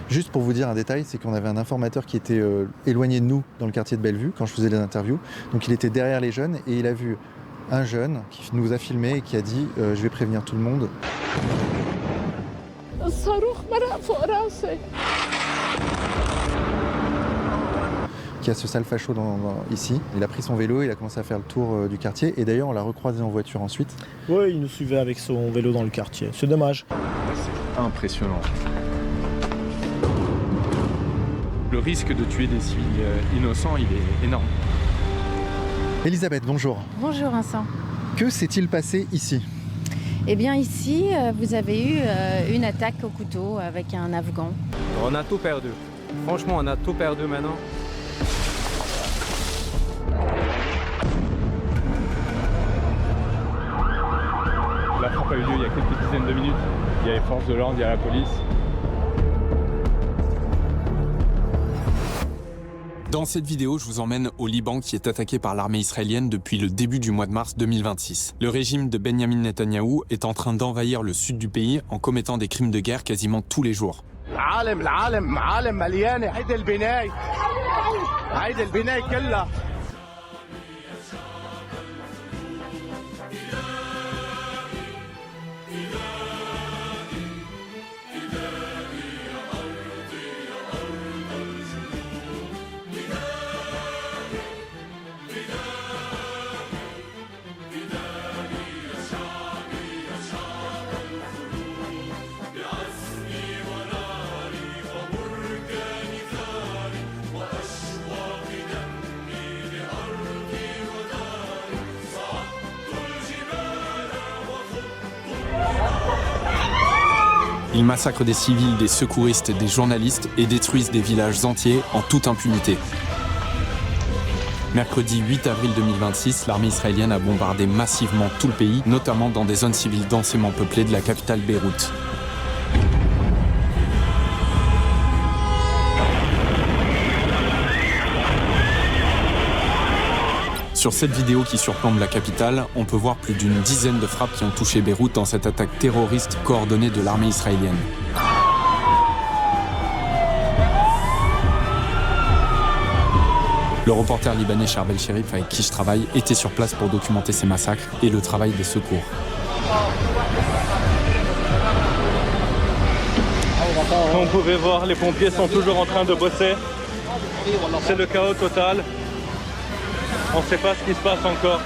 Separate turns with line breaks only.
Juste pour vous dire un détail, c'est qu'on avait un informateur qui était éloigné de nous dans le quartier de Bellevue quand je faisais les interviews. Donc il était derrière les jeunes et il a vu un jeune qui nous a filmé et qui a dit je vais prévenir tout le monde. Qui a ce sale facho ici. Il a pris son vélo, il a commencé à faire le tour du quartier et d'ailleurs on l'a recroisé en voiture ensuite.
Oui, il nous suivait avec son vélo dans le quartier. C'est dommage.
C'est impressionnant. Le risque de tuer des civils innocents, il est énorme.
Elisabeth, bonjour.
Bonjour Vincent.
Que s'est-il passé ici ?
Eh bien ici, vous avez eu une attaque au couteau avec un Afghan.
On a tout perdu. Franchement, on a tout perdu maintenant.
La frappe a eu lieu il y a quelques dizaines de minutes. Il y a les forces de l'ordre, il y a la police.
Dans cette vidéo, je vous emmène au Liban qui est attaqué par l'armée israélienne depuis le début du mois de mars 2026. Le régime de Benyamin Netanyahou est en train d'envahir le sud du pays en commettant des crimes de guerre quasiment tous les jours. Ils massacrent des civils, des secouristes, des journalistes et détruisent des villages entiers en toute impunité. Mercredi 8 avril 2026, l'armée israélienne a bombardé massivement tout le pays, notamment dans des zones civiles densément peuplées de la capitale Beyrouth. Sur cette vidéo qui surplombe la capitale, on peut voir plus d'une dizaine de frappes qui ont touché Beyrouth dans cette attaque terroriste coordonnée de l'armée israélienne. Le reporter libanais Charbel Sherif, avec qui je travaille, était sur place pour documenter ces massacres et le travail des secours.
Comme vous pouvez voir, les pompiers sont toujours en train de bosser. C'est le chaos total. On ne sait pas ce qui se passe encore.